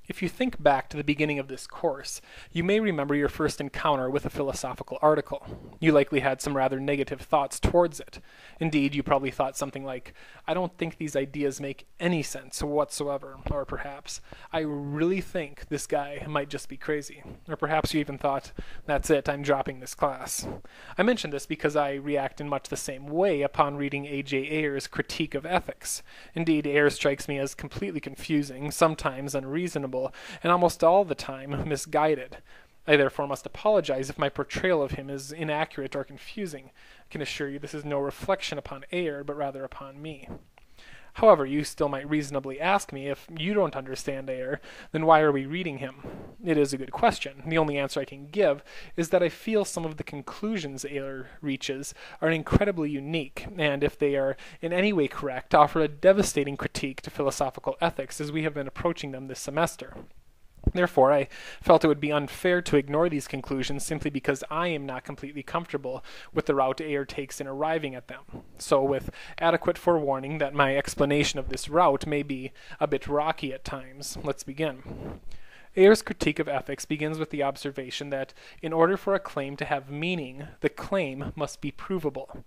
If you think back to the beginning of this course, you may remember your first encounter with a philosophical article. You likely had some rather negative thoughts towards it. Indeed, you probably thought something like, I don't think these ideas make any sense whatsoever, or perhaps, I really think this guy might just be crazy. Or perhaps you even thought, that's it, I'm dropping this class. I mention this because I react in much the same way upon reading A.J. Ayer's critique of ethics. Indeed, Ayer strikes me as completely confusing, sometimes unreasonable, and almost all the time misguided. I therefore must apologize if my portrayal of him is inaccurate or confusing. I can assure you this is no reflection upon Ayer, but rather upon me. However, you still might reasonably ask me, if you don't understand Ayer, then why are we reading him? It is a good question. The only answer I can give is that I feel some of the conclusions Ayer reaches are incredibly unique, and if they are in any way correct, offer a devastating critique to philosophical ethics as we have been approaching them this semester. Therefore, I felt it would be unfair to ignore these conclusions simply because I am not completely comfortable with the route Ayer takes in arriving at them. So, with adequate forewarning that my explanation of this route may be a bit rocky at times, let's begin. Ayer's critique of ethics begins with the observation that in order for a claim to have meaning, the claim must be provable.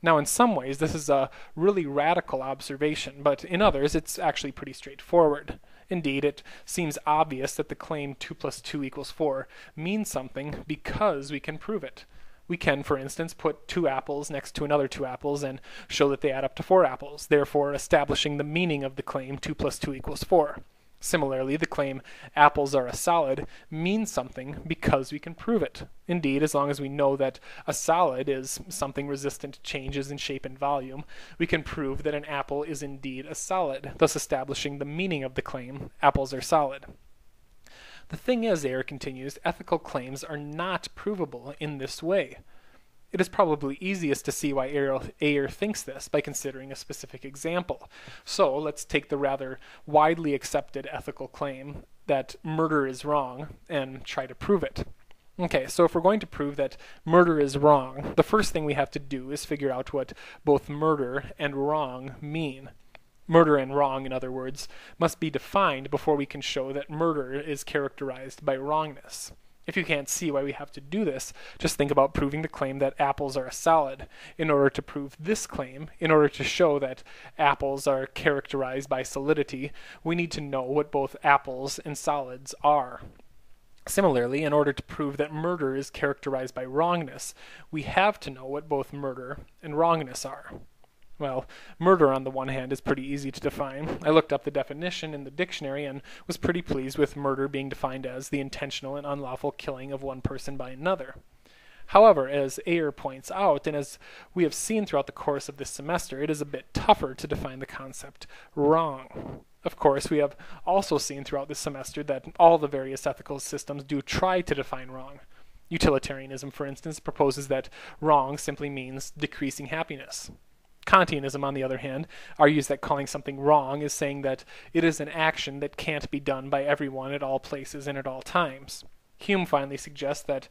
Now, in some ways, this is a really radical observation, but in others, it's actually pretty straightforward. Indeed, it seems obvious that the claim 2 plus 2 equals 4 means something because we can prove it. We can, for instance, put 2 apples next to another 2 apples and show that they add up to 4 apples, therefore establishing the meaning of the claim 2 plus 2 equals 4. Similarly, the claim apples are a solid means something because we can prove it. Indeed, as long as we know that a solid is something resistant to changes in shape and volume, we can prove that an apple is indeed a solid, thus establishing the meaning of the claim apples are solid. The thing is, Ayer continues, ethical claims are not provable in this way. It is probably easiest to see why Ayer thinks this by considering a specific example. So let's take the rather widely accepted ethical claim that murder is wrong and try to prove it. Okay, so if we're going to prove that murder is wrong, the first thing we have to do is figure out what both murder and wrong mean. Murder and wrong, in other words, must be defined before we can show that murder is characterized by wrongness. If you can't see why we have to do this, just think about proving the claim that apples are a solid. In order to prove this claim, in order to show that apples are characterized by solidity, we need to know what both apples and solids are. Similarly, in order to prove that murder is characterized by wrongness, we have to know what both murder and wrongness are. Well, murder on the one hand is pretty easy to define. I looked up the definition in the dictionary and was pretty pleased with murder being defined as the intentional and unlawful killing of one person by another. However, as Ayer points out, and as we have seen throughout the course of this semester, it is a bit tougher to define the concept wrong. Of course, we have also seen throughout this semester that all the various ethical systems do try to define wrong. Utilitarianism, for instance, proposes that wrong simply means decreasing happiness. Kantianism, on the other hand, argues that calling something wrong is saying that it is an action that can't be done by everyone at all places and at all times. Hume finally suggests that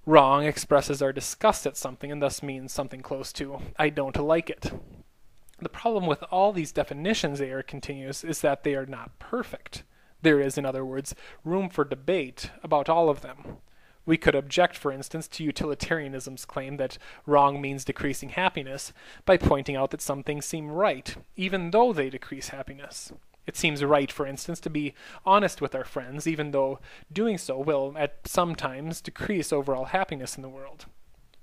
wrong expresses our disgust at something and thus means something close to, I don't like it. The problem with all these definitions, Ayer continues, is that they are not perfect. There is, in other words, room for debate about all of them. We could object, for instance, to utilitarianism's claim that wrong means decreasing happiness by pointing out that some things seem right, even though they decrease happiness. It seems right, for instance, to be honest with our friends, even though doing so will, at some times, decrease overall happiness in the world.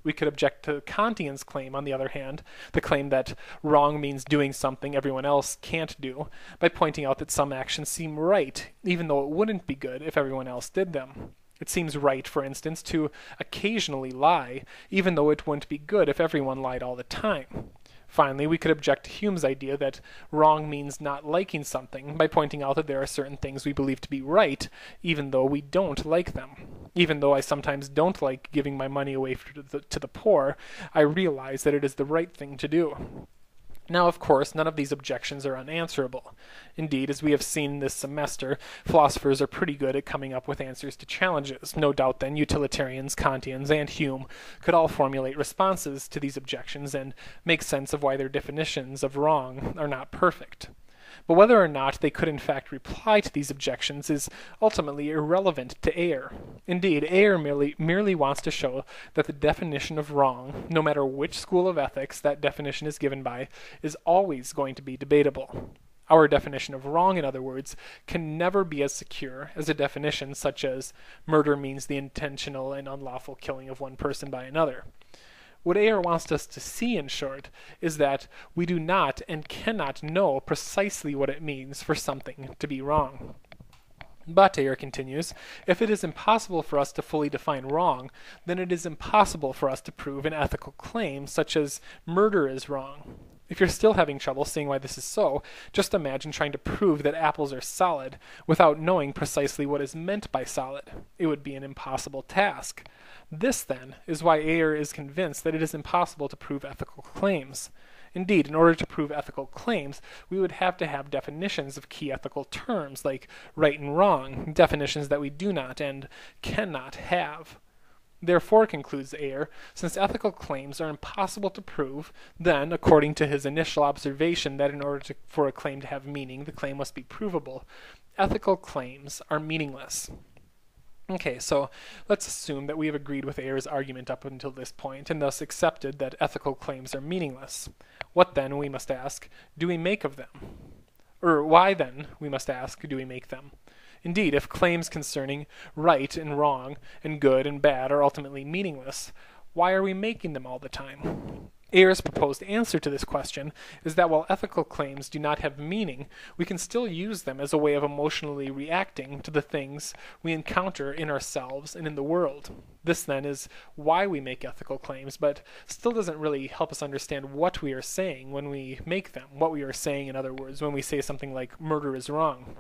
We could object to Kantian's claim, on the other hand, the claim that wrong means doing something everyone else can't do, by pointing out that some actions seem right, even though it wouldn't be good if everyone else did them. It seems right, for instance, to occasionally lie, even though it wouldn't be good if everyone lied all the time. Finally, we could object to Hume's idea that wrong means not liking something by pointing out that there are certain things we believe to be right, even though we don't like them. Even though I sometimes don't like giving my money away to the poor, I realize that it is the right thing to do. Now, of course, none of these objections are unanswerable. Indeed, as we have seen this semester, philosophers are pretty good at coming up with answers to challenges. No doubt, then, utilitarians, Kantians, and Hume could all formulate responses to these objections and make sense of why their definitions of wrong are not perfect. But whether or not they could in fact reply to these objections is ultimately irrelevant to Ayer. Indeed, Ayer merely wants to show that the definition of wrong, no matter which school of ethics that definition is given by, is always going to be debatable. Our definition of wrong, in other words, can never be as secure as a definition such as murder means the intentional and unlawful killing of one person by another. What Ayer wants us to see, in short, is that we do not and cannot know precisely what it means for something to be wrong. But, Ayer continues, if it is impossible for us to fully define wrong, then it is impossible for us to prove an ethical claim such as murder is wrong. If you're still having trouble seeing why this is so, just imagine trying to prove that apples are solid without knowing precisely what is meant by solid. It would be an impossible task. This, then, is why Ayer is convinced that it is impossible to prove ethical claims. Indeed, in order to prove ethical claims, we would have to have definitions of key ethical terms like right and wrong, definitions that we do not and cannot have. Therefore, concludes Ayer, since ethical claims are impossible to prove, then, according to his initial observation that in order for a claim to have meaning, the claim must be provable, ethical claims are meaningless. Okay, so let's assume that we have agreed with Ayer's argument up until this point, and thus accepted that ethical claims are meaningless. What then, we must ask, do we make of them? Or why then, we must ask, do we make them? Indeed, if claims concerning right and wrong and good and bad are ultimately meaningless, why are we making them all the time? Ayer's proposed answer to this question is that while ethical claims do not have meaning, we can still use them as a way of emotionally reacting to the things we encounter in ourselves and in the world. This, then, is why we make ethical claims, but still doesn't really help us understand what we are saying when we make them, what we are saying, in other words, when we say something like murder is wrong.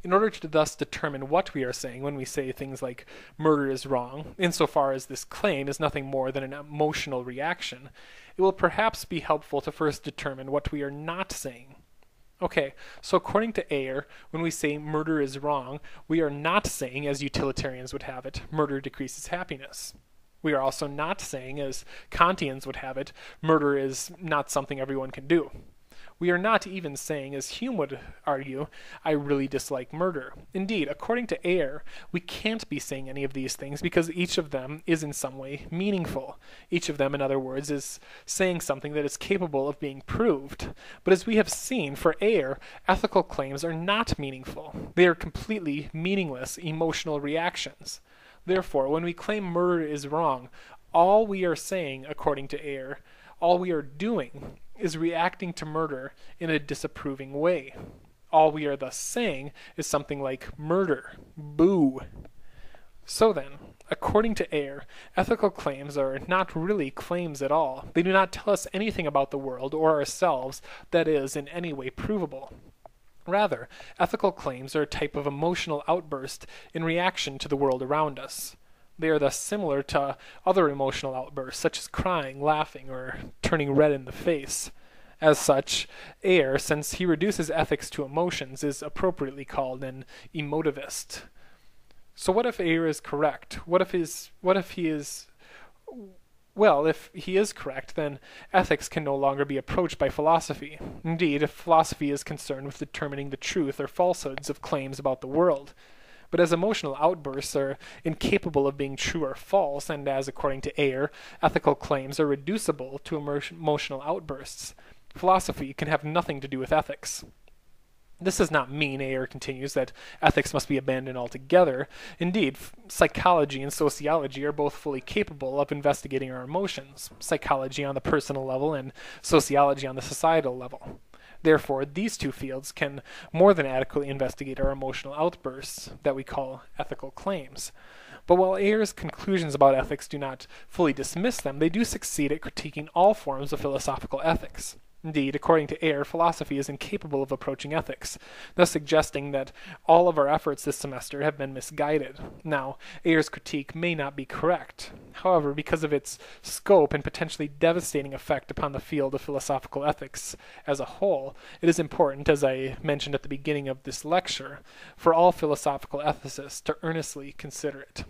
In order to thus determine what we are saying when we say things like murder is wrong, insofar as this claim is nothing more than an emotional reaction, it will perhaps be helpful to first determine what we are not saying. Okay, so according to Ayer, when we say murder is wrong, we are not saying, as utilitarians would have it, murder decreases happiness. We are also not saying, as Kantians would have it, murder is not something everyone can do. We are not even saying, as Hume would argue, I really dislike murder. Indeed, according to Ayer, we can't be saying any of these things because each of them is in some way meaningful. Each of them, in other words, is saying something that is capable of being proved. But as we have seen, for Ayer, ethical claims are not meaningful. They are completely meaningless emotional reactions. Therefore, when we claim murder is wrong, all we are saying, according to Ayer, all we are doing is reacting to murder in a disapproving way. All we are thus saying is something like murder, boo. So then, according to Ayer, ethical claims are not really claims at all. They do not tell us anything about the world or ourselves that is in any way provable. Rather, ethical claims are a type of emotional outburst in reaction to the world around us. They are thus similar to other emotional outbursts, such as crying, laughing, or turning red in the face. As such, Ayer, since he reduces ethics to emotions, is appropriately called an emotivist. So what if Ayer is correct? If he is correct, then ethics can no longer be approached by philosophy. Indeed, if philosophy is concerned with determining the truth or falsehoods of claims about the world. But as emotional outbursts are incapable of being true or false, and as, according to Ayer, ethical claims are reducible to emotional outbursts, philosophy can have nothing to do with ethics. This does not mean, Ayer continues, that ethics must be abandoned altogether. Indeed, psychology and sociology are both fully capable of investigating our emotions, psychology on the personal level and sociology on the societal level. Therefore, these two fields can more than adequately investigate our emotional outbursts that we call ethical claims. But while Ayer's conclusions about ethics do not fully dismiss them, they do succeed at critiquing all forms of philosophical ethics. Indeed, according to Ayer, philosophy is incapable of approaching ethics, thus suggesting that all of our efforts this semester have been misguided. Now, Ayer's critique may not be correct. However, because of its scope and potentially devastating effect upon the field of philosophical ethics as a whole, it is important, as I mentioned at the beginning of this lecture, for all philosophical ethicists to earnestly consider it.